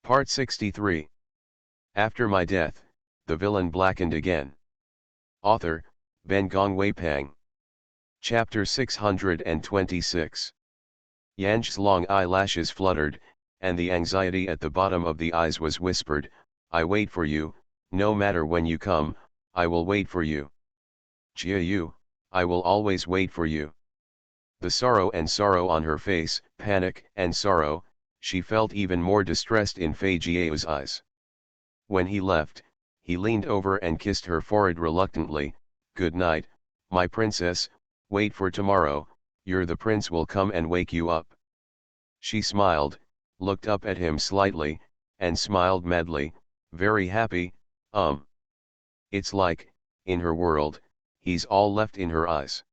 Part 63. After my death, the villain blackened again. Author, Ben Gongwei Pang. Chapter 626. Yan's long eyelashes fluttered, and the anxiety at the bottom of the eyes was whispered, "I wait for you, no matter when you come, I will wait for you. Jia Yu, I will always wait for you." The sorrow on her face, panic and sorrow, she felt even more distressed in Fei Jiao's eyes. When he left, he leaned over and kissed her forehead reluctantly. "Good night, my princess, wait for tomorrow, the prince will come and wake you up." She smiled, looked up at him slightly, and smiled madly, very happy. It's like, in her world, he's all left in her eyes.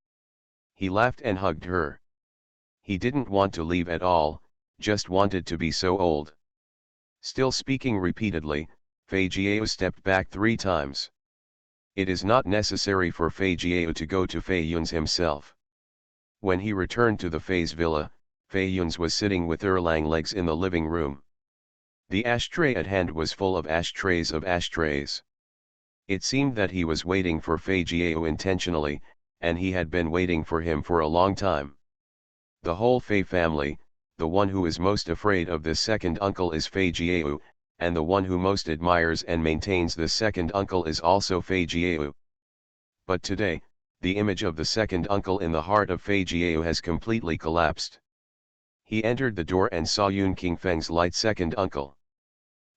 He laughed and hugged her. He didn't want to leave at all, just wanted to be so old. Still speaking repeatedly, Fei Jiao stepped back 3 times. It is not necessary for Fei Jiao to go to Fei Yun's himself. When he returned to the Fei's villa, Fei Yun's was sitting with Erlang legs in the living room. The ashtray at hand was full of ashtrays of ashtrays. It seemed that he was waiting for Fei Jiao intentionally, and he had been waiting for him for a long time. The whole Fei family, the one who is most afraid of this second uncle is Fei Jiao, and the one who most admires and maintains this second uncle is also Fei Jiao. But today, the image of the second uncle in the heart of Fei Jiao has completely collapsed. He entered the door and saw Yun Qingfeng's light second uncle.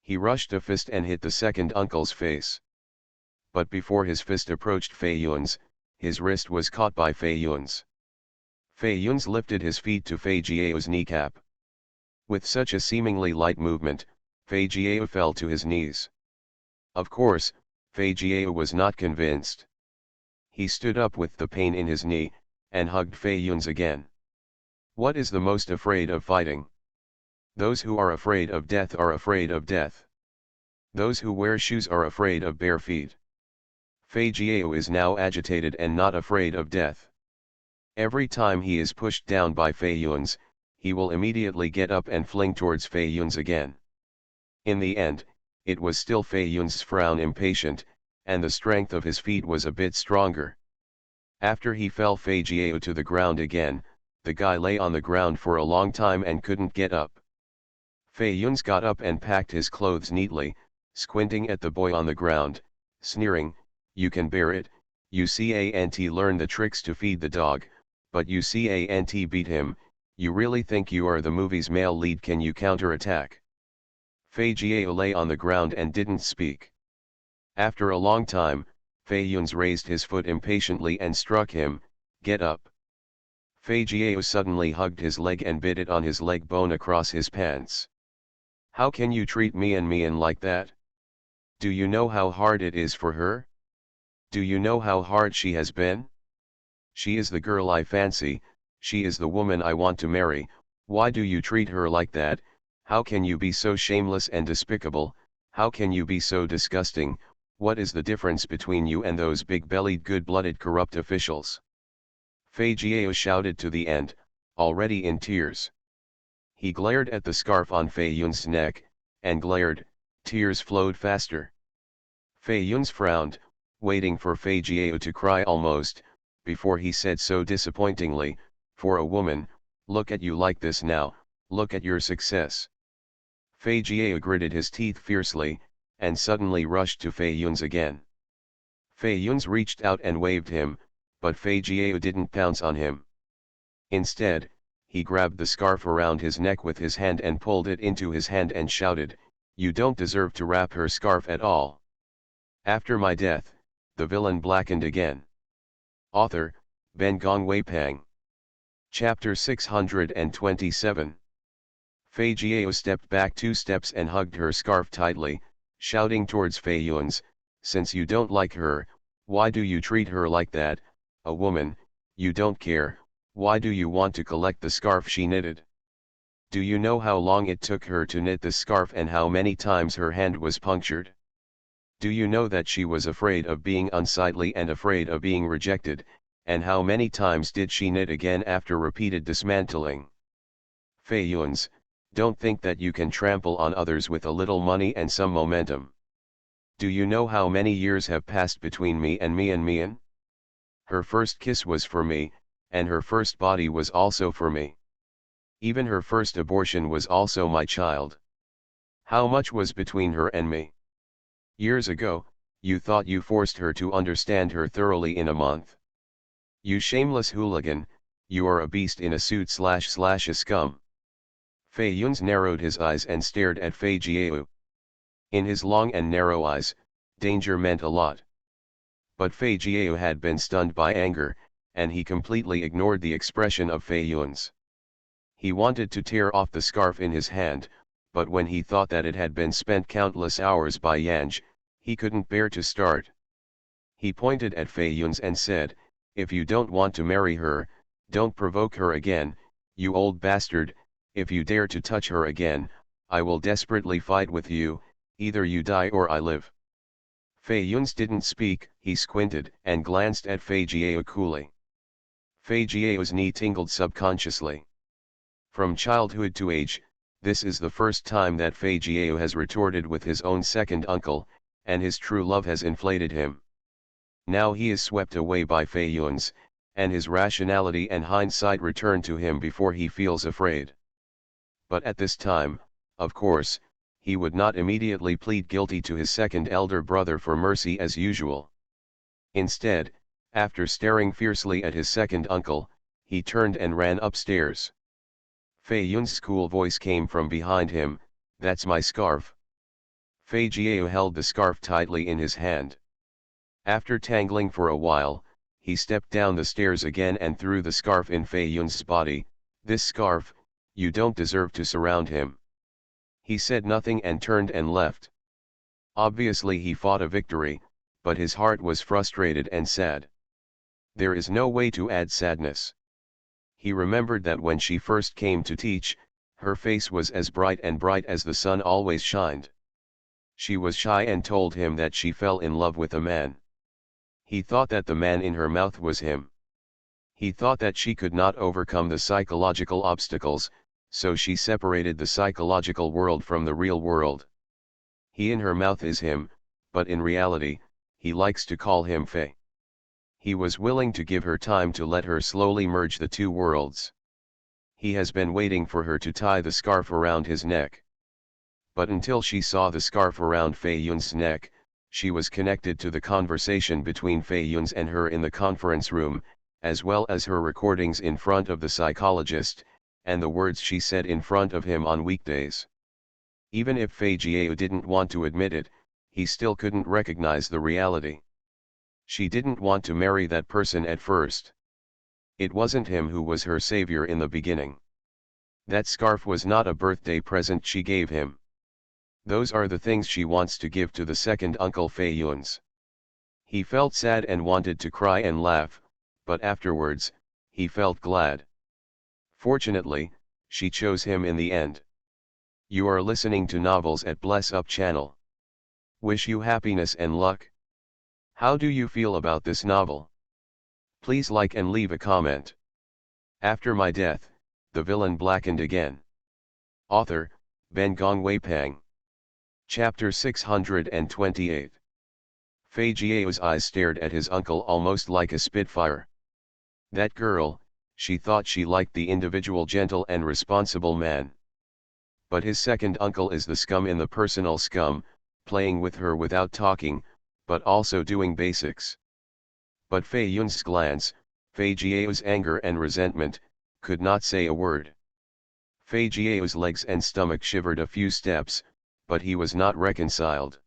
He rushed a fist and hit the second uncle's face. But before his fist approached Fei Yun's, his wrist was caught by Fei Yun's. Fei Yun's lifted his feet to Fei Jiao's kneecap. With such a seemingly light movement, Fei Jiao fell to his knees. Of course, Fei Jiao was not convinced. He stood up with the pain in his knee, and hugged Fei Yun's again. What is the most afraid of fighting? Those who are afraid of death are afraid of death. Those who wear shoes are afraid of bare feet. Fei Jiao is now agitated and not afraid of death. Every time he is pushed down by Fei Yun's, he will immediately get up and fling towards Fei Yun's again. In the end, it was still Fei Yun's frown impatient, and the strength of his feet was a bit stronger. After he fell Fei Jiao to the ground again, the guy lay on the ground for a long time and couldn't get up. Fei Yun's got up and packed his clothes neatly, squinting at the boy on the ground, sneering, "You can bear it, you can't learn the tricks to feed the dog, but you can't beat him, you really think you are the movie's male lead, can you counter-attack?" Fei Jiao lay on the ground and didn't speak. After a long time, Fei Yun's raised his foot impatiently and struck him, "Get up." Fei Jiao suddenly hugged his leg and bit it on his leg bone across his pants. "How can you treat Mian like that? Do you know how hard it is for her? Do you know how hard she has been? She is the girl I fancy, she is the woman I want to marry, why do you treat her like that? How can you be so shameless and despicable, how can you be so disgusting, what is the difference between you and those big-bellied good-blooded corrupt officials?" Fei Jiao shouted to the end, already in tears. He glared at the scarf on Fei Yun's neck, and glared, tears flowed faster. Fei Yun's frowned, waiting for Fei Jiao to cry almost, before he said so disappointingly, "For a woman, look at you like this now, look at your success." Fei Jiao gritted his teeth fiercely, and suddenly rushed to Fei Yun's again. Fei Yun's reached out and waved him, but Fei Jiao didn't pounce on him. Instead, he grabbed the scarf around his neck with his hand and pulled it into his hand and shouted, "You don't deserve to wrap her scarf at all." After my death, the villain blackened again. Author, Ben Gongwei Pang. Chapter 627. Fei Jiao stepped back 2 steps and hugged her scarf tightly, shouting towards Fei Yun's, "Since you don't like her, why do you treat her like that? A woman, you don't care, why do you want to collect the scarf she knitted? Do you know how long it took her to knit this scarf and how many times her hand was punctured? Do you know that she was afraid of being unsightly and afraid of being rejected, and how many times did she knit again after repeated dismantling? Fei Yun's, Don't think that you can trample on others with a little money and some momentum. Do you know how many years have passed between me and Mian? Her first kiss was for me, and her first body was also for me. Even her first abortion was also my child. How much was between her and me? Years ago, you thought you forced her to understand her thoroughly in a month. You shameless hooligan, you are a beast in a suit / a scum. Fei Yun's narrowed his eyes and stared at Fei Jiao. In his long and narrow eyes, danger meant a lot. But Fei Jiao had been stunned by anger, and he completely ignored the expression of Fei Yun's. He wanted to tear off the scarf in his hand, but when he thought that it had been spent countless hours by Yanj, he couldn't bear to start. He pointed at Fei Yun's and said, "If you don't want to marry her, don't provoke her again, you old bastard. If you dare to touch her again, I will desperately fight with you, either you die or I live." Fei Yun's didn't speak, he squinted and glanced at Fei Jiao coolly. Fei Jiao's knee tingled subconsciously. From childhood to age, this is the first time that Fei Jiao has retorted with his own second uncle, and his true love has inflated him. Now he is swept away by Fei Yun's, and his rationality and hindsight return to him before he feels afraid. But at this time, of course, he would not immediately plead guilty to his second elder brother for mercy as usual. Instead, after staring fiercely at his second uncle, he turned and ran upstairs. Fei Yun's cool voice came from behind him, "That's my scarf." Fei Jiao held the scarf tightly in his hand. After tangling for a while, he stepped down the stairs again and threw the scarf in Fei Yun's body. "This scarf, you don't deserve to surround him." He said nothing and turned and left. Obviously he fought a victory, but his heart was frustrated and sad. There is no way to add sadness. He remembered that when she first came to teach, her face was as bright as the sun always shined. She was shy and told him that she fell in love with a man. He thought that the man in her mouth was him. He thought that she could not overcome the psychological obstacles, so she separated the psychological world from the real world. He in her mouth is him, but in reality, he likes to call him Fei. He was willing to give her time to let her slowly merge the two worlds. He has been waiting for her to tie the scarf around his neck. But until she saw the scarf around Fei Yun's neck, she was connected to the conversation between Fei Yun's and her in the conference room, as well as her recordings in front of the psychologist, and the words she said in front of him on weekdays. Even if Fei Jiao didn't want to admit it, he still couldn't recognize the reality. She didn't want to marry that person at first. It wasn't him who was her savior in the beginning. That scarf was not a birthday present she gave him. Those are the things she wants to give to the second uncle Fei Yun's. He felt sad and wanted to cry and laugh, but afterwards, he felt glad. Fortunately, she chose him in the end. You are listening to novels at Bless Up channel. Wish you happiness and luck. How do you feel about this novel? Please like and leave a comment. After my death, the villain blackened again. Author, Ben Gongwei Pang. Chapter 628. Fei Jiao's eyes stared at his uncle almost like a spitfire. That girl, she thought she liked the individual gentle and responsible man. But his second uncle is the scum in the personal scum, playing with her without talking, but also doing basics. But Fei Yun's glance, Fei Jiao's anger and resentment, could not say a word. Fei Jiao's legs and stomach shivered a few steps, but he was not reconciled.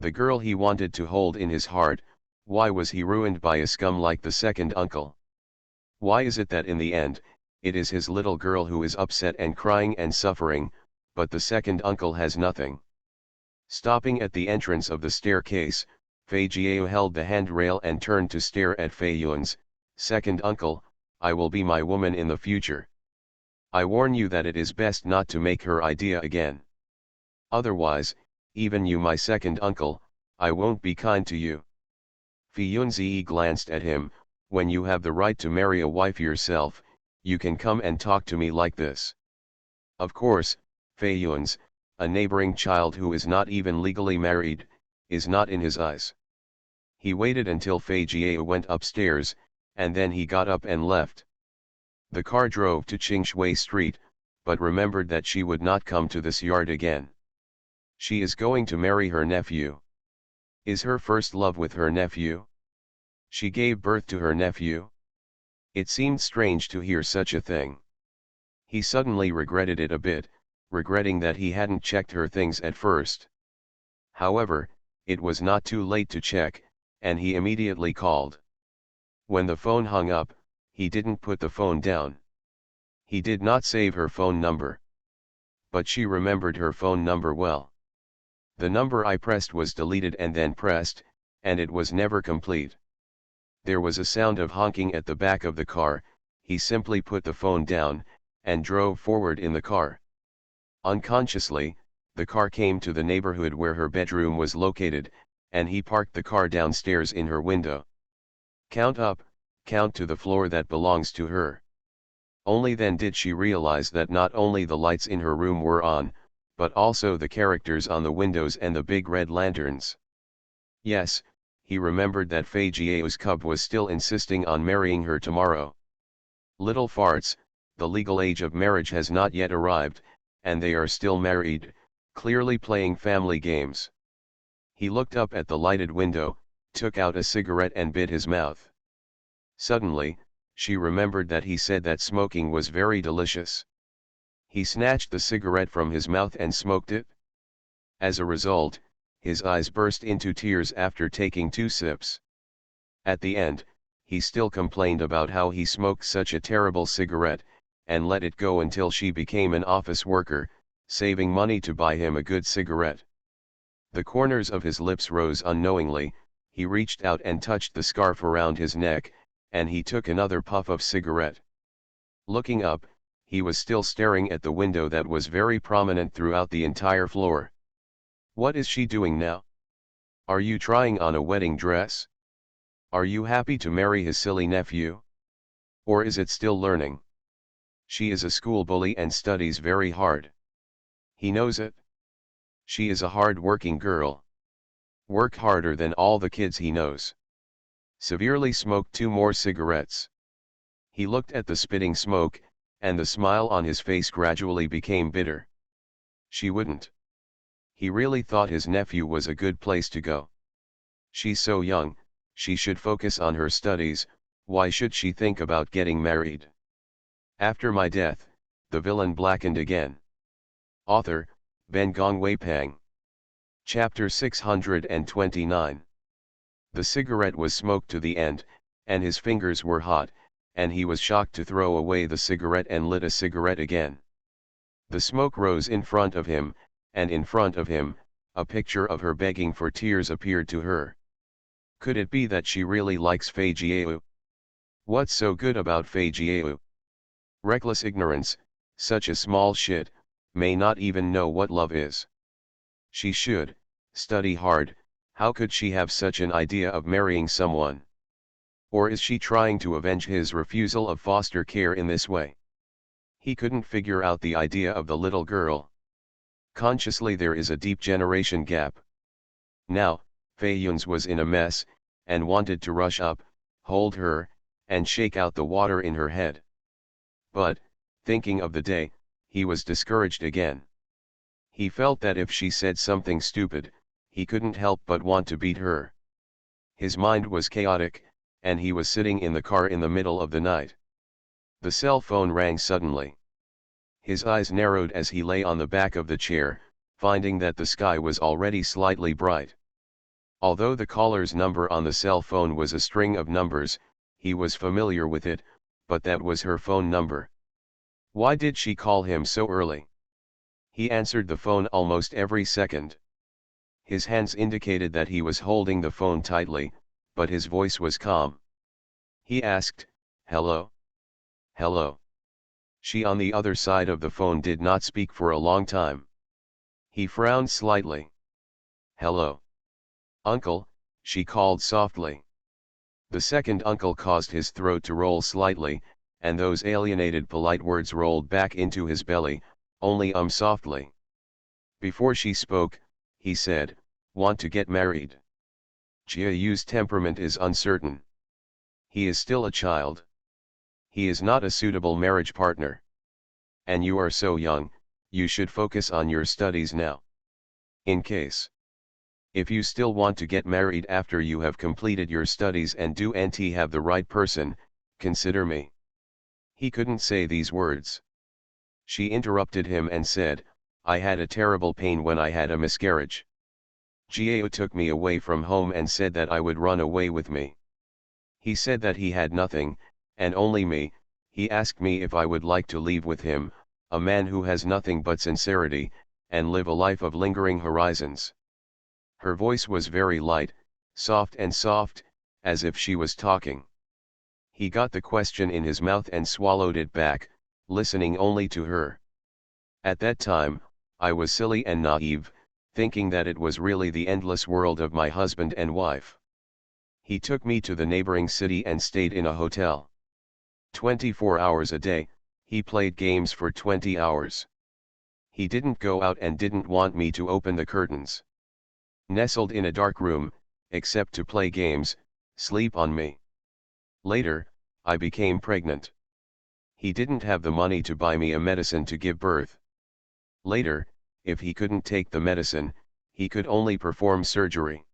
The girl he wanted to hold in his heart, why was he ruined by a scum like the second uncle? Why is it that in the end, it is his little girl who is upset and crying and suffering, but the second uncle has nothing? Stopping at the entrance of the staircase, Fei Jiao held the handrail and turned to stare at Fei Yun's. "Second uncle, I will be my woman in the future. I warn you that it is best not to make her idea again. Otherwise, even you my second uncle, I won't be kind to you." Fei Yunzi glanced at him. "When you have the right to marry a wife yourself, you can come and talk to me like this." Of course, Fei Yuan's, a neighboring child who is not even legally married, is not in his eyes. He waited until Fei Jiao went upstairs, and then he got up and left. The car drove to Qingshui Street, but remembered that she would not come to this yard again. She is going to marry her nephew. Is her first love with her nephew? She gave birth to her nephew? It seemed strange to hear such a thing. He suddenly regretted it a bit, regretting that he hadn't checked her things at first. However, it was not too late to check, and he immediately called. When the phone hung up, he didn't put the phone down. He did not save her phone number. But she remembered her phone number well. The number I pressed was deleted and then pressed, and it was never complete. There was a sound of honking at the back of the car. He simply put the phone down, and drove forward in the car. Unconsciously, the car came to the neighborhood where her bedroom was located, and he parked the car downstairs in her window. Count up, count to the floor that belongs to her. Only then did she realize that not only the lights in her room were on, but also the characters on the windows and the big red lanterns. Yes, he remembered that Fei Jiao's cub was still insisting on marrying her tomorrow. Little farts, the legal age of marriage has not yet arrived, and they are still married, clearly playing family games. He looked up at the lighted window, took out a cigarette and bit his mouth. Suddenly, she remembered that he said that smoking was very delicious. He snatched the cigarette from his mouth and smoked it. As a result, his eyes burst into tears after taking 2 sips. At the end, he still complained about how he smoked such a terrible cigarette, and let it go until she became an office worker, saving money to buy him a good cigarette. The corners of his lips rose unknowingly. He reached out and touched the scarf around his neck, and he took another puff of cigarette. Looking up, he was still staring at the window that was very prominent throughout the entire floor. What is she doing now? Are you trying on a wedding dress? Are you happy to marry his silly nephew? Or is it still learning? She is a school bully and studies very hard. He knows it. She is a hard-working girl. Work harder than all the kids he knows. Severely smoked 2 more cigarettes. He looked at the spitting smoke, and the smile on his face gradually became bitter. She wouldn't. He really thought his nephew was a good place to go. She's so young, she should focus on her studies. Why should she think about getting married? After my death, the villain blackened again. Author, Ben Gongwei Pang. Chapter 629. The cigarette was smoked to the end, and his fingers were hot, and he was shocked to throw away the cigarette and lit a cigarette again. The smoke rose in front of him, and in front of him, a picture of her begging for tears appeared to her. Could it be that she really likes Fei Jiao? What's so good about Fei Jiao? Reckless ignorance, such a small shit, may not even know what love is. She should study hard. How could she have such an idea of marrying someone? Or is she trying to avenge his refusal of foster care in this way? He couldn't figure out the idea of the little girl. Consciously there is a deep generation gap. Now, Fei Yuan's was in a mess, and wanted to rush up, hold her, and shake out the water in her head. But, thinking of the day, he was discouraged again. He felt that if she said something stupid, he couldn't help but want to beat her. His mind was chaotic, and he was sitting in the car in the middle of the night. The cell phone rang suddenly. His eyes narrowed as he lay on the back of the chair, finding that the sky was already slightly bright. Although the caller's number on the cell phone was a string of numbers, he was familiar with it, but that was her phone number. Why did she call him so early? He answered the phone almost every second. His hands indicated that he was holding the phone tightly, but his voice was calm. He asked, "Hello? Hello?" She on the other side of the phone did not speak for a long time. He frowned slightly. "Hello? Uncle," she called softly. The second uncle caused his throat to roll slightly, and those alienated polite words rolled back into his belly, only softly. Before she spoke, he said, "Want to get married?" Jia Yu's temperament is uncertain. He is still a child. He is not a suitable marriage partner. And you are so young, you should focus on your studies now. In case, if you still want to get married after you have completed your studies and do not have the right person, consider me. He couldn't say these words. She interrupted him and said, "I had a terrible pain when I had a miscarriage. Jiao took me away from home and said that I would run away with me. He said that he had nothing, and only me. He asked me if I would like to leave with him, a man who has nothing but sincerity, and live a life of lingering horizons." Her voice was very light, soft, as if she was talking. He got the question in his mouth and swallowed it back, listening only to her. At that time, I was silly and naive, thinking that it was really the endless world of my husband and wife. He took me to the neighboring city and stayed in a hotel. 24 hours a day, he played games for 20 hours. He didn't go out and didn't want me to open the curtains. Nestled in a dark room, except to play games, sleep on me. Later, I became pregnant. He didn't have the money to buy me a medicine to give birth. Later, if he couldn't take the medicine, he could only perform surgery.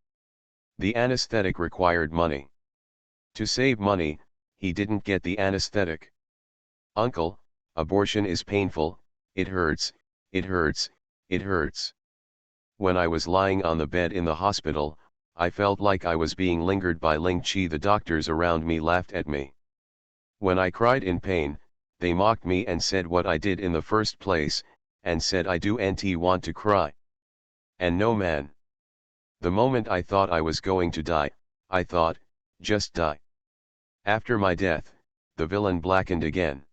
The anesthetic required money. To save money, he didn't get the anesthetic. "Uncle, abortion is painful, it hurts, it hurts, it hurts." When I was lying on the bed in the hospital, I felt like I was being lingered by Ling Chi. The doctors around me laughed at me. When I cried in pain, they mocked me and said what I did in the first place, and said I do not want to cry. And no man. The moment I thought I was going to die, I thought, just die. After my death, the villain blackened again.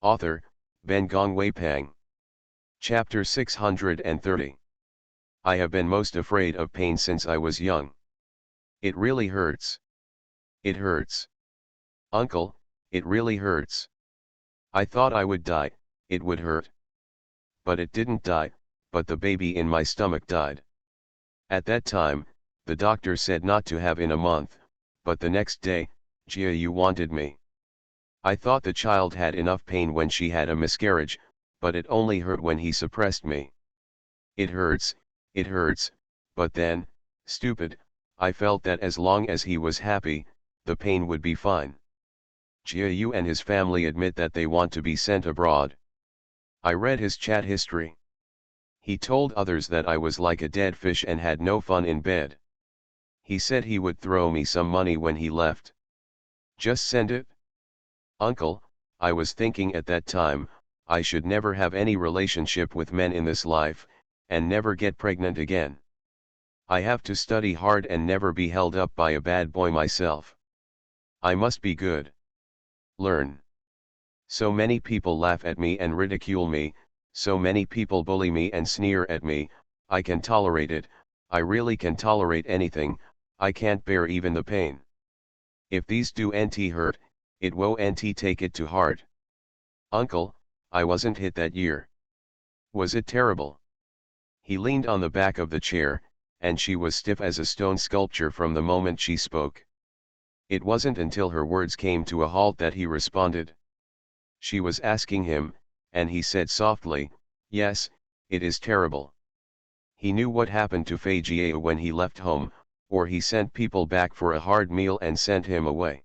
Author, Ben Gong Wei Pang. Chapter 630. I have been most afraid of pain since I was young. It really hurts. It hurts. Uncle, it really hurts. I thought I would die, it would hurt. But it didn't die, but the baby in my stomach died. At that time, the doctor said not to have in a month, but the next day, Jia Yu wanted me. I thought the child had enough pain when she had a miscarriage, but it only hurt when he suppressed me. It hurts, but then, stupid, I felt that as long as he was happy, the pain would be fine. Jia Yu and his family admit that they want to be sent abroad. I read his chat history. He told others that I was like a dead fish and had no fun in bed. He said he would throw me some money when he left. Just send it. Uncle, I was thinking at that time, I should never have any relationship with men in this life, and never get pregnant again. I have to study hard and never be held up by a bad boy myself. I must be good. Learn. So many people laugh at me and ridicule me, so many people bully me and sneer at me. I can tolerate it, I really can tolerate anything, I can't bear even the pain. If these do nt hurt, it won't take it to heart. Uncle, I wasn't hit that year. Was it terrible? He leaned on the back of the chair, and she was stiff as a stone sculpture from the moment she spoke. It wasn't until her words came to a halt that he responded. She was asking him, and he said softly, "Yes, it is terrible." He knew what happened to Fei Jiao when he left home, or he sent people back for a hard meal and sent him away.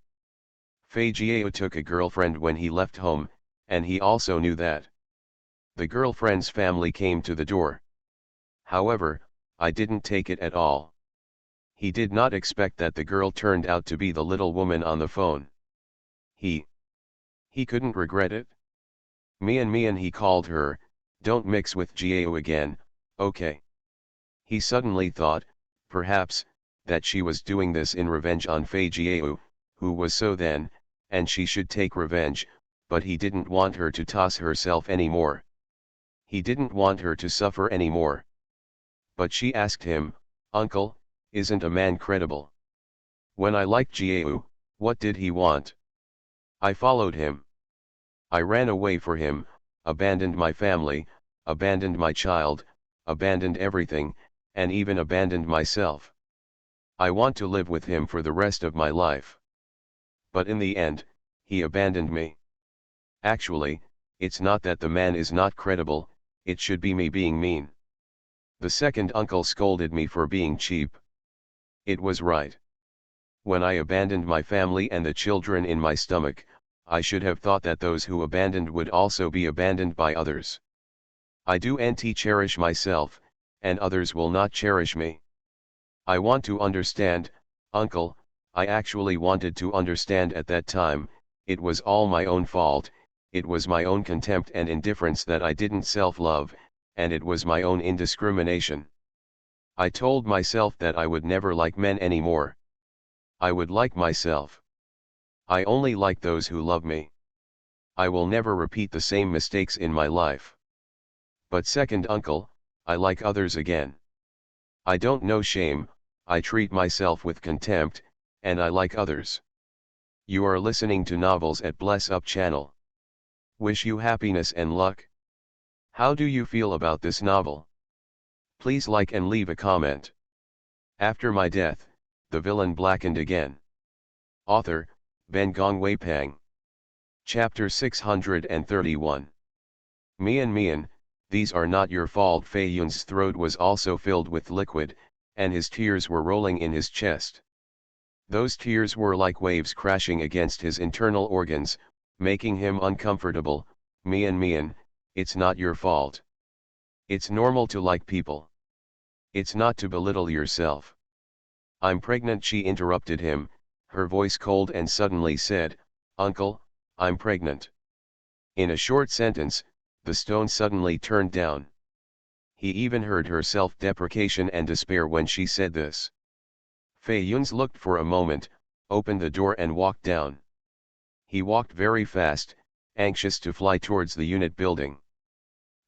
Fei Jiao took a girlfriend when he left home, and he also knew that. The girlfriend's family came to the door. However, I didn't take it at all. He did not expect that the girl turned out to be the little woman on the phone. He couldn't regret it. Mian he called her, "Don't mix with Jiao again, okay?" He suddenly thought, perhaps, that she was doing this in revenge on Fei Jiao, who was so then, and she should take revenge, but he didn't want her to toss herself anymore. He didn't want her to suffer anymore. But she asked him, "Uncle, isn't a man credible? When I liked Jiao, what did he want? I followed him. I ran away for him, abandoned my family, abandoned my child, abandoned everything, and even abandoned myself. I want to live with him for the rest of my life. But in the end, he abandoned me. Actually, it's not that the man is not credible, it should be me being mean. The second uncle scolded me for being cheap. It was right. When I abandoned my family and the children in my stomach, I should have thought that those who abandoned would also be abandoned by others. I do cherish myself, and others will not cherish me. I want to understand, uncle, I actually wanted to understand at that time, it was all my own fault, it was my own contempt and indifference that I didn't self-love, and it was my own indiscrimination. I told myself that I would never like men anymore. I would like myself. I only like those who love me. I will never repeat the same mistakes in my life. But second uncle, I like others again. I don't know shame, I treat myself with contempt, and I like others. You are listening to Novels at Bless Up channel. Wish you happiness and luck. How do you feel about this novel? Please like and leave a comment. After my death, the villain blackened again. Author, Ben Gong Wei Pang. Chapter 631. Mian, these are not your fault. Fei Yun's throat was also filled with liquid, and his tears were rolling in his chest. Those tears were like waves crashing against his internal organs, making him uncomfortable. Mian, it's not your fault. It's normal to like people. It's not to belittle yourself. I'm pregnant, she interrupted him, her voice cold, and suddenly said, Uncle, I'm pregnant. In a short sentence, the stone suddenly turned down. He even heard her self-deprecation and despair when she said this. Fei Yun's looked for a moment, opened the door and walked down. He walked very fast, anxious to fly towards the unit building.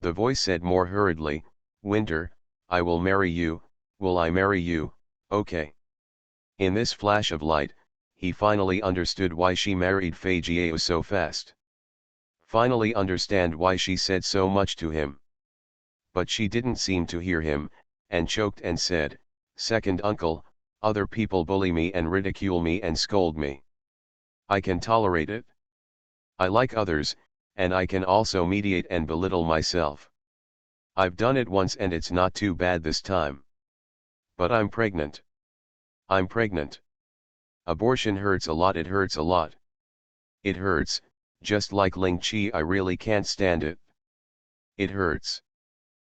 The voice said more hurriedly, Winter, I will marry you, will I marry you, okay. In this flash of light, he finally understood why she married Fei Jiao so fast. Finally understand why she said so much to him. But she didn't seem to hear him, and choked and said, Second uncle, other people bully me and ridicule me and scold me. I can tolerate it. I like others, and I can also mediate and belittle myself. I've done it once and it's not too bad this time. But I'm pregnant. I'm pregnant. Abortion hurts a lot, it hurts a lot. It hurts, just like Ling Chi, I really can't stand it. It hurts.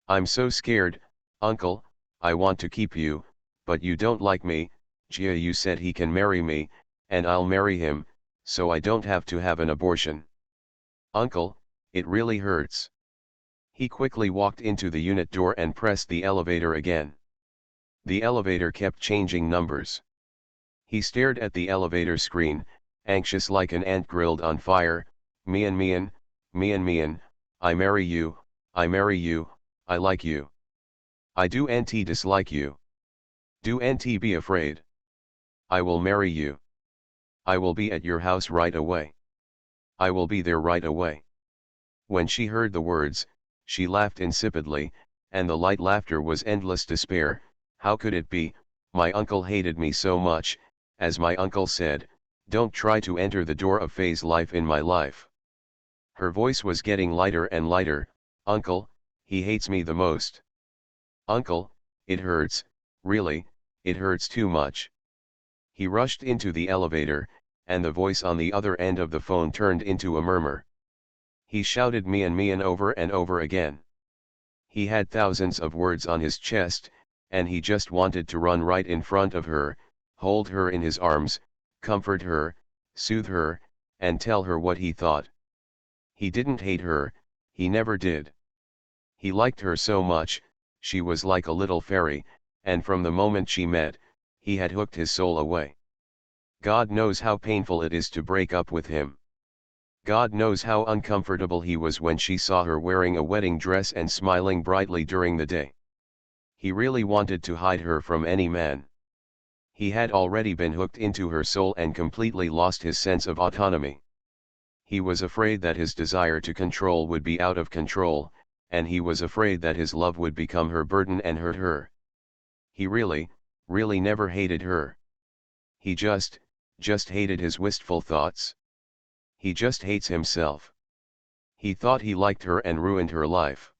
I'm so scared, uncle, I want to keep you, but you don't like me. Jia Yu said he can marry me, and I'll marry him, so I don't have to have an abortion. Uncle, it really hurts. He quickly walked into the unit door and pressed the elevator again. The elevator kept changing numbers. He stared at the elevator screen, anxious like an ant grilled on fire. Mian, I marry you, I marry you, I like you. I do dislike you. Do be afraid. I will marry you. I will be at your house right away. I will be there right away. When she heard the words, she laughed insipidly, and the light laughter was endless despair. How could it be? My uncle hated me so much. As my uncle said, don't try to enter the door of Fei's life in my life. Her voice was getting lighter and lighter. Uncle, he hates me the most. Uncle, it hurts, really, it hurts too much. He rushed into the elevator, and the voice on the other end of the phone turned into a murmur. He shouted Mian over and over again. He had thousands of words on his chest, and he just wanted to run right in front of her, hold her in his arms, comfort her, soothe her, and tell her what he thought. He didn't hate her, he never did. He liked her so much, she was like a little fairy, and from the moment she met, he had hooked his soul away. God knows how painful it is to break up with him. God knows how uncomfortable he was when she saw her wearing a wedding dress and smiling brightly during the day. He really wanted to hide her from any man. He had already been hooked into her soul and completely lost his sense of autonomy. He was afraid that his desire to control would be out of control, and he was afraid that his love would become her burden and hurt her. He really never hated her. He just hated his wistful thoughts. He just hates himself. He thought he liked her and ruined her life.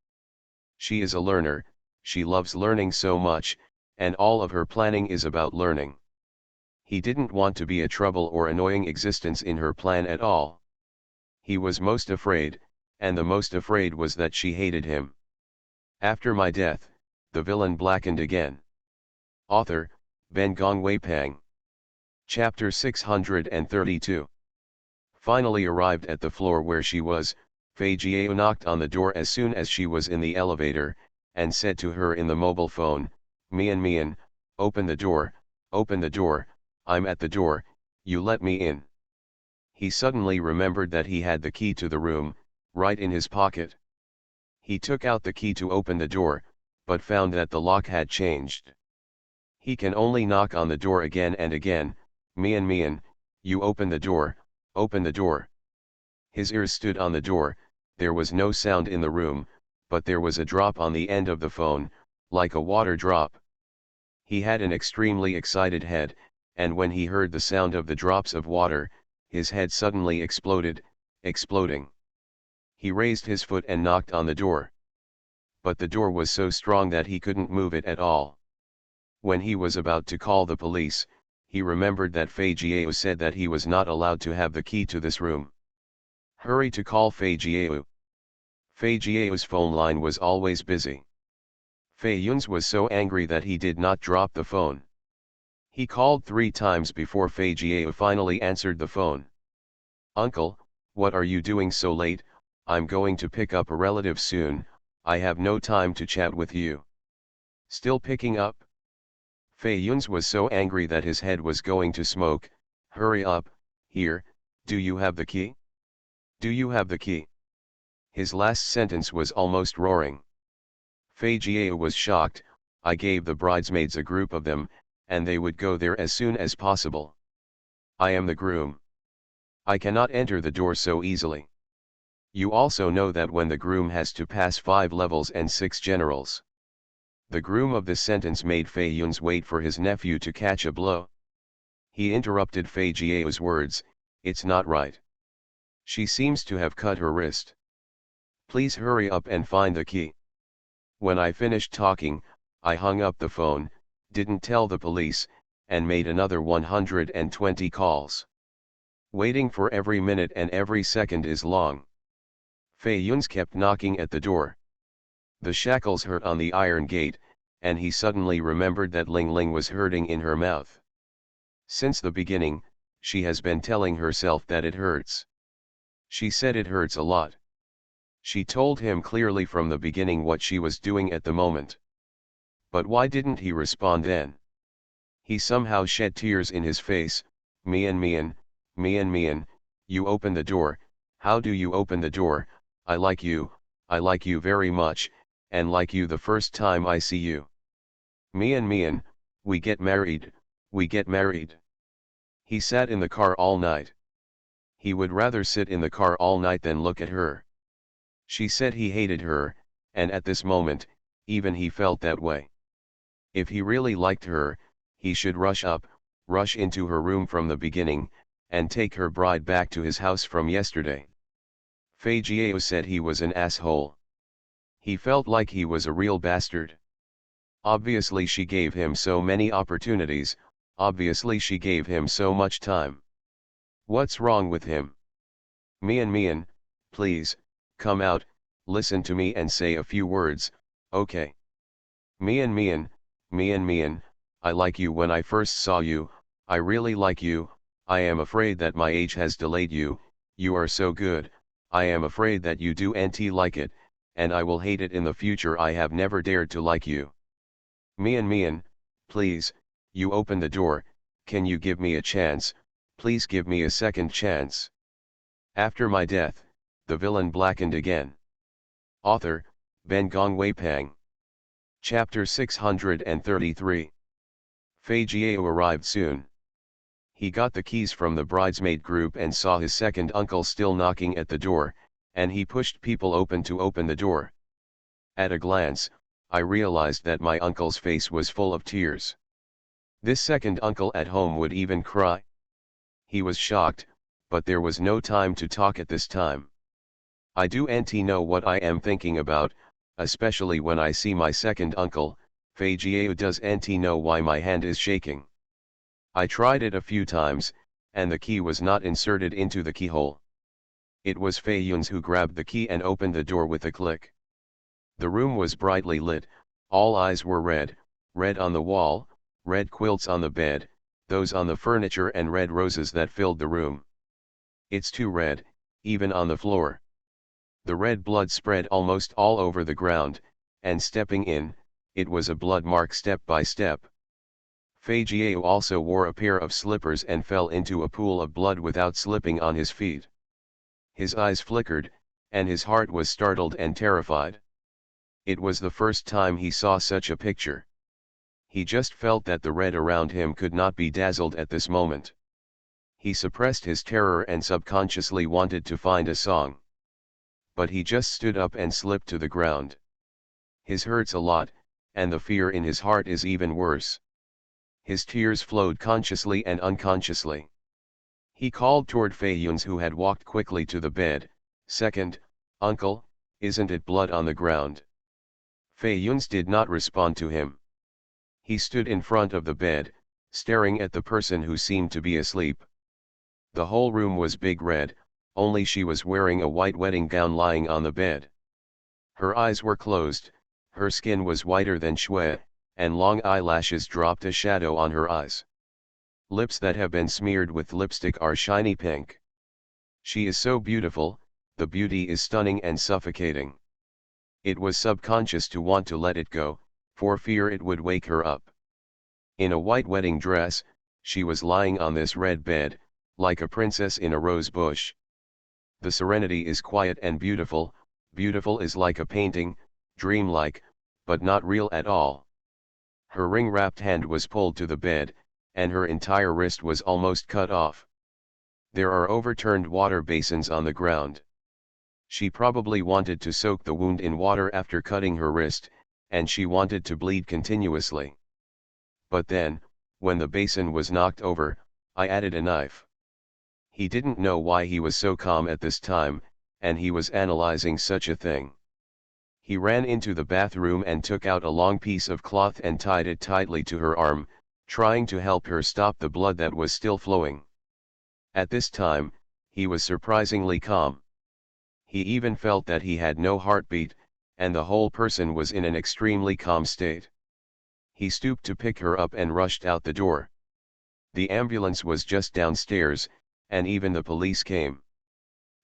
She is a learner, she loves learning so much, and all of her planning is about learning. He didn't want to be a trouble or annoying existence in her plan at all. He was most afraid, and the most afraid was that she hated him. After my death, the villain blackened again. Author, Ben Gongwei Pang. Chapter 632. Finally arrived at the floor where she was, Fei Jiao knocked on the door as soon as she was in the elevator, and said to her in the mobile phone, Mian, open the door, I'm at the door, you let me in. He suddenly remembered that he had the key to the room, right in his pocket. He took out the key to open the door, but found that the lock had changed. He can only knock on the door again and again, Mian, you open the door, open the door. His ears stood on the door, there was no sound in the room, but there was a drop on the end of the phone, like a water drop. He had an extremely excited head, and when he heard the sound of the drops of water, his head suddenly exploding. He raised his foot and knocked on the door. But the door was so strong that he couldn't move it at all. When he was about to call the police, he remembered that Fei Jiao said that he was not allowed to have the key to this room. Hurry to call Fei Jiao. Fei Jiao's phone line was always busy. Fei Yun's was so angry that he did not drop the phone. He called 3 times before Fei Jiao finally answered the phone. Uncle, what are you doing so late? I'm going to pick up a relative soon, I have no time to chat with you. Still picking up? Fei Yun's was so angry that his head was going to smoke. Hurry up, here, do you have the key? Do you have the key? His last sentence was almost roaring. Fei Jiao was shocked. I gave the bridesmaids a group of them, and they would go there as soon as possible. I am the groom. I cannot enter the door so easily. You also know that when the groom has to pass 5 levels and 6 generals. The groom of this sentence made Fei Yun's wait for his nephew to catch a blow. He interrupted Fei Jiao's words, it's not right. She seems to have cut her wrist. Please hurry up and find the key. When I finished talking, I hung up the phone, didn't tell the police, and made another 120 calls. Waiting for every minute and every second is long. Fei Yun's kept knocking at the door. The shackles hurt on the iron gate, and he suddenly remembered that Ling Ling was hurting in her mouth. Since the beginning, she has been telling herself that it hurts. She said it hurts a lot. She told him clearly from the beginning what she was doing at the moment. But why didn't he respond then? He somehow shed tears in his face. Mian, you open the door, how do you open the door? I like you very much, and like you the first time I see you. Mian, we get married. He sat in the car all night. He would rather sit in the car all night than look at her. She said he hated her, and at this moment, even he felt that way. If he really liked her, he should rush into her room from the beginning, and take her bride back to his house from yesterday. Fei Jiao said he was an asshole. He felt like he was a real bastard. Obviously she gave him so many opportunities, obviously she gave him so much time. What's wrong with him? Mian, please, come out, listen to me and say a few words, okay? Mian, I like you when I first saw you, I really like you, I am afraid that my age has delayed you, you are so good, I am afraid that you do like it, and I will hate it in the future. I have never dared to like you. Mian, please, you open the door, can you give me a chance, please give me a second chance. After my death, the villain blackened again. Author, Ben Gongwei Pang. Chapter 633. Fei Jiao arrived soon. He got the keys from the bridesmaid group and saw his second uncle still knocking at the door, and he pushed people to open the door. At a glance, I realized that my uncle's face was full of tears. This second uncle at home would even cry. He was shocked, but there was no time to talk at this time. I do know what I am thinking about, especially when I see my second uncle. Fei Jiao, does know why my hand is shaking? I tried it a few times, and the key was not inserted into the keyhole. It was Fei Yun's who grabbed the key and opened the door with a click. The room was brightly lit, all eyes were red, red on the wall, red quilts on the bed, those on the furniture, and red roses that filled the room. It's too red, even on the floor. The red blood spread almost all over the ground, and stepping in, it was a blood mark step by step. Fei Jiao also wore a pair of slippers and fell into a pool of blood without slipping on his feet. His eyes flickered, and his heart was startled and terrified. It was the first time he saw such a picture. He just felt that the red around him could not be dazzled at this moment. He suppressed his terror and subconsciously wanted to find a song. But he just stood up and slipped to the ground. His hurts a lot, and the fear in his heart is even worse. His tears flowed consciously and unconsciously. He called toward Fei Yun's, who had walked quickly to the bed. "Second, uncle, isn't it blood on the ground?" Fei Yun's did not respond to him. He stood in front of the bed, staring at the person who seemed to be asleep. The whole room was big red, only she was wearing a white wedding gown lying on the bed. Her eyes were closed, her skin was whiter than shui, and long eyelashes dropped a shadow on her eyes. Lips that have been smeared with lipstick are shiny pink. She is so beautiful, the beauty is stunning and suffocating. It was subconscious to want to let it go, for fear it would wake her up. In a white wedding dress, she was lying on this red bed, like a princess in a rose bush. The serenity is quiet and beautiful. Beautiful is like a painting, dreamlike, but not real at all. Her ring-wrapped hand was pulled to the bed, and her entire wrist was almost cut off. There are overturned water basins on the ground. She probably wanted to soak the wound in water after cutting her wrist, and she wanted to bleed continuously. But then, when the basin was knocked over, I added a knife. He didn't know why he was so calm at this time, and he was analyzing such a thing. He ran into the bathroom and took out a long piece of cloth and tied it tightly to her arm, trying to help her stop the blood that was still flowing. At this time, he was surprisingly calm. He even felt that he had no heartbeat, and the whole person was in an extremely calm state. He stooped to pick her up and rushed out the door. The ambulance was just downstairs, and even the police came.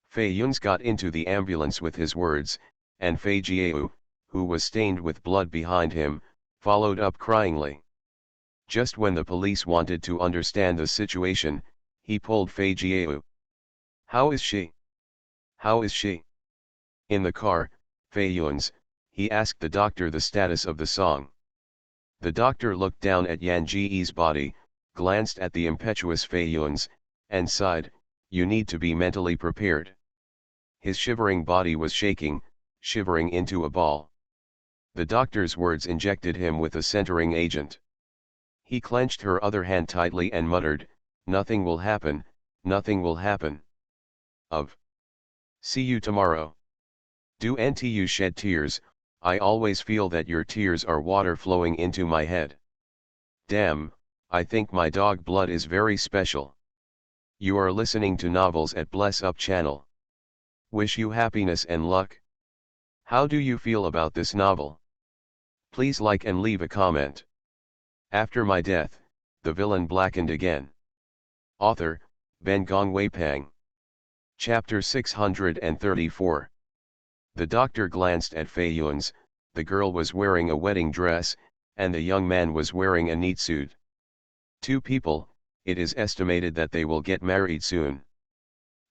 Fei Yun's got into the ambulance with his words, and Fei Jiao, who was stained with blood behind him, followed up cryingly. Just when the police wanted to understand the situation, he pulled Fei Jiao. "How is she? How is she?" In the car, Fei Yun's, he asked the doctor the status of the song. The doctor looked down at Yan Ji's body, glanced at the impetuous Fei Yun's, and sighed, "You need to be mentally prepared." His shivering body was shaking, shivering into a ball. The doctor's words injected him with a centering agent. He clenched her other hand tightly and muttered, "Nothing will happen, nothing will happen. See you tomorrow. Do you shed tears? I always feel that your tears are water flowing into my head. Damn, I think my dog blood is very special." You are listening to novels at Bless Up channel. Wish you happiness and luck. How do you feel about this novel? Please like and leave a comment. After my death, the villain blackened again. Author, Ben Gongwei Pang. Chapter 634. The doctor glanced at Fei Yun's. The girl was wearing a wedding dress, and the young man was wearing a neat suit. Two people, it is estimated that they will get married soon.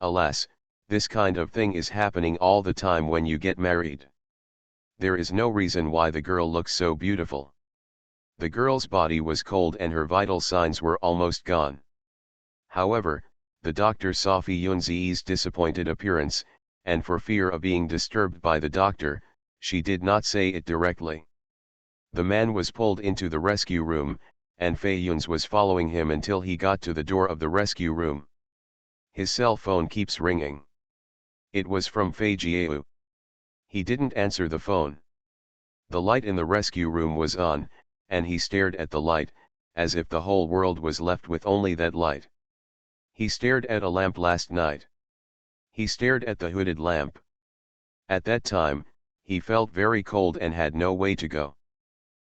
Alas, this kind of thing is happening all the time when you get married. There is no reason why the girl looks so beautiful. The girl's body was cold and her vital signs were almost gone. However, the doctor saw Fei Yun's disappointed appearance, and for fear of being disturbed by the doctor, she did not say it directly. The man was pulled into the rescue room, and Fei Yun's was following him until he got to the door of the rescue room. His cell phone keeps ringing. It was from Fei Jiao. He didn't answer the phone. The light in the rescue room was on, and he stared at the light, as if the whole world was left with only that light. He stared at a lamp last night. He stared at the hooded lamp. At that time, he felt very cold and had no way to go.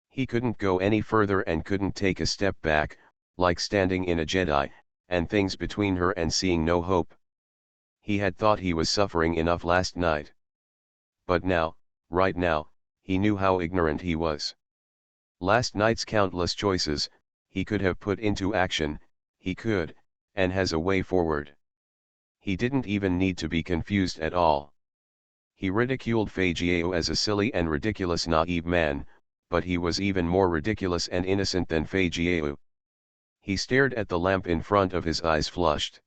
He couldn't go any further and couldn't take a step back, like standing in a Jedi, and things between her and seeing no hope. He had thought he was suffering enough last night. But now, right now, he knew how ignorant he was. Last night's countless choices, he could have put into action, he could, and has a way forward. He didn't even need to be confused at all. He ridiculed Fei Jiao as a silly and ridiculous naive man, but he was even more ridiculous and innocent than Fei Jiao. He stared at the lamp in front of his eyes flushed.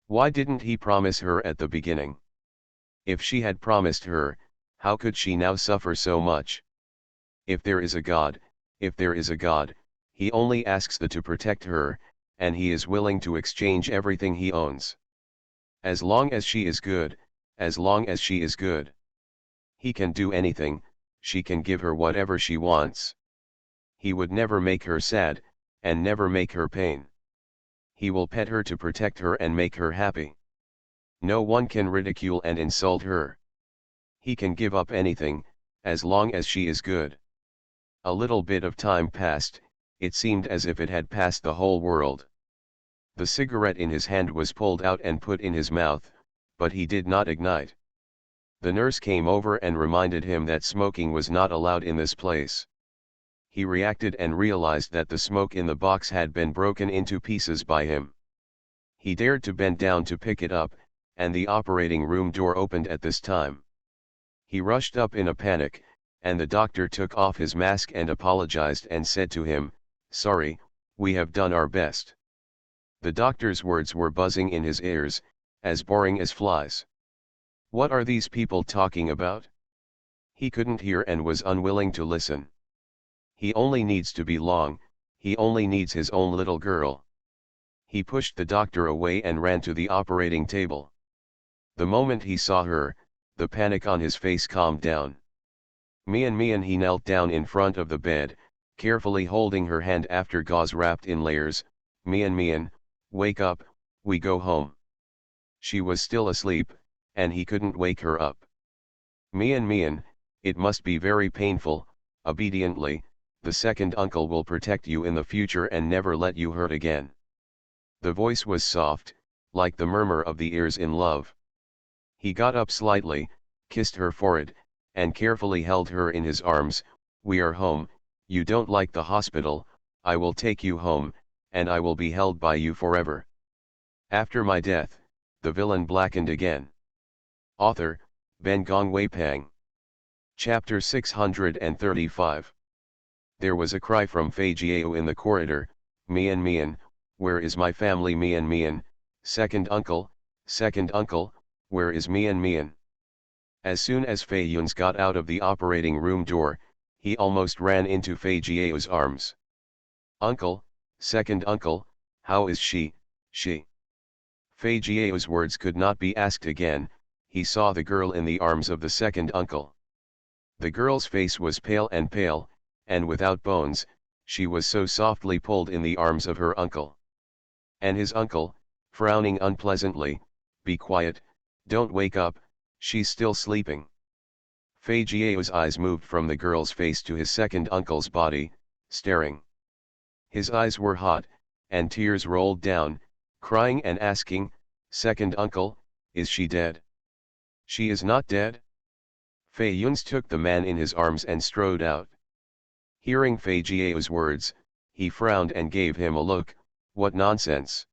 Why didn't he promise her at the beginning? If she had promised her, how could she now suffer so much? If there is a God, he only asks the to protect her, and he is willing to exchange everything he owns. As long as she is good, as long as she is good. He can do anything, she can give her whatever she wants. He would never make her sad, and never make her pain. He will pet her to protect her and make her happy. No one can ridicule and insult her. He can give up anything, as long as she is good. A little bit of time passed, it seemed as if it had passed the whole world. The cigarette in his hand was pulled out and put in his mouth, but he did not ignite. The nurse came over and reminded him that smoking was not allowed in this place. He reacted and realized that the smoke in the box had been broken into pieces by him. He dared to bend down to pick it up, and the operating room door opened at this time. He rushed up in a panic, and the doctor took off his mask and apologized and said to him, "Sorry, we have done our best." The doctor's words were buzzing in his ears, as boring as flies. What are these people talking about? He couldn't hear and was unwilling to listen. He only needs to belong, he only needs his own little girl. He pushed the doctor away and ran to the operating table. The moment he saw her, the panic on his face calmed down. Mian, he knelt down in front of the bed, carefully holding her hand after gauze wrapped in layers. Mian, wake up, we go home. She was still asleep, and he couldn't wake her up. Mian, it must be very painful. Obediently, the second uncle will protect you in the future and never let you hurt again. The voice was soft, like the murmur of the ears in love. He got up slightly, kissed her forehead, and carefully held her in his arms. We are home, you don't like the hospital, I will take you home, and I will be held by you forever. After my death, the villain blackened again. Author, Ben Gong Wei Pang. Chapter 635. There was a cry from Fei Jiao in the corridor, Mian, where is my family? Mian, second uncle, where is Mian? As soon as Fei Yun's got out of the operating room door, he almost ran into Fei Jiao's arms. Uncle, second uncle, how is she? Fei Jiao's words could not be asked again. He saw the girl in the arms of the second uncle. The girl's face was pale, and without bones, she was so softly pulled in the arms of her uncle. And his uncle, frowning unpleasantly, be quiet, don't wake up, she's still sleeping. Fei Jiao's eyes moved from the girl's face to his second uncle's body, staring. His eyes were hot, and tears rolled down, crying and asking, second uncle, is she dead? She is not dead? Fei Yun took the man in his arms and strode out. Hearing Fei Jiao's words, he frowned and gave him a look. What nonsense!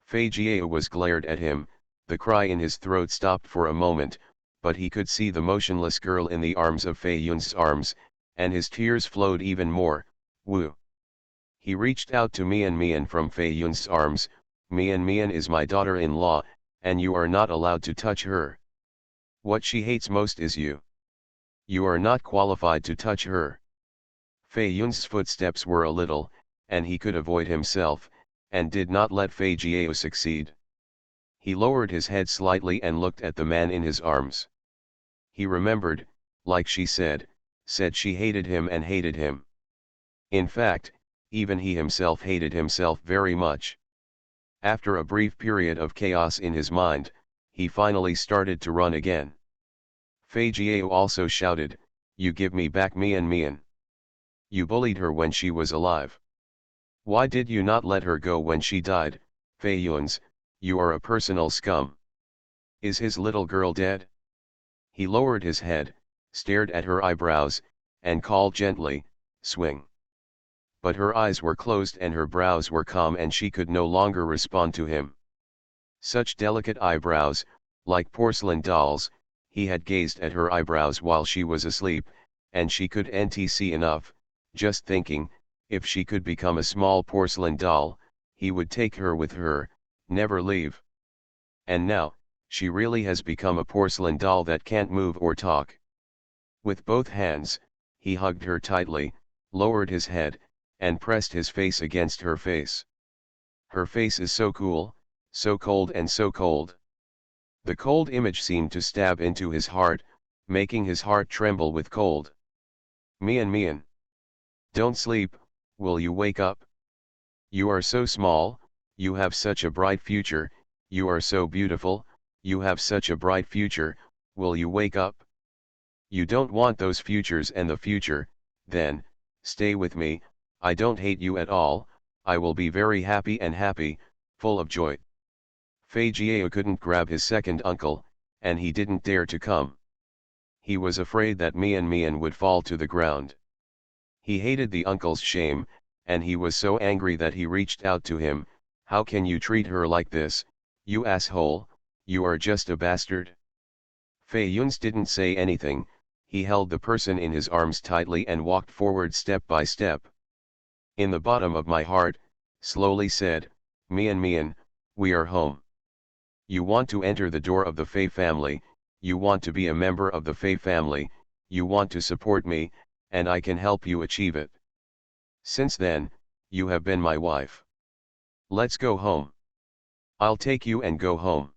Fei Jiao was glared at him, the cry in his throat stopped for a moment, but he could see the motionless girl in the arms of Fei Yun's arms, and his tears flowed even more. Woo! He reached out to Mian from Fei Yun's arms. Mian is my daughter-in-law, and you are not allowed to touch her. What she hates most is you. You are not qualified to touch her. Fei Yun's footsteps were a little, and he could avoid himself, and did not let Fei Jiao succeed. He lowered his head slightly and looked at the man in his arms. He remembered, like she said she hated him and hated him. In fact, even he himself hated himself very much. After a brief period of chaos in his mind, he finally started to run again. Fei Jiao also shouted, "You give me back Mian Mian. You bullied her when she was alive. Why did you not let her go when she died, Fei Yuns? You are a personal scum. Is his little girl dead?" He lowered his head, stared at her eyebrows, and called gently, "Swing." But her eyes were closed and her brows were calm and she could no longer respond to him. Such delicate eyebrows, like porcelain dolls, he had gazed at her eyebrows while she was asleep, and she couldn't see enough, just thinking, if she could become a small porcelain doll, he would take her with her, never leave. And now, she really has become a porcelain doll that can't move or talk. With both hands, he hugged her tightly, lowered his head, and pressed his face against her face. Her face is so cool, so cold and so cold. The cold image seemed to stab into his heart, making his heart tremble with cold. "Mian Mian. Don't sleep, will you wake up? You are so small, you have such a bright future, you are so beautiful, you have such a bright future, will you wake up? You don't want those futures and the future, then, stay with me, I don't hate you at all, I will be very happy and happy, full of joy." Fei Jiao couldn't grab his second uncle, and he didn't dare to come. He was afraid that Mian Mian would fall to the ground. He hated the uncle's shame, and he was so angry that he reached out to him. "How can you treat her like this, you asshole, you are just a bastard." Fei Yuns didn't say anything, he held the person in his arms tightly and walked forward step by step. "In the bottom of my heart," slowly said, "Mian Mian, we are home. You want to enter the door of the Fei family, you want to be a member of the Fei family, you want to support me, and I can help you achieve it. Since then, you have been my wife. Let's go home. I'll take you and go home."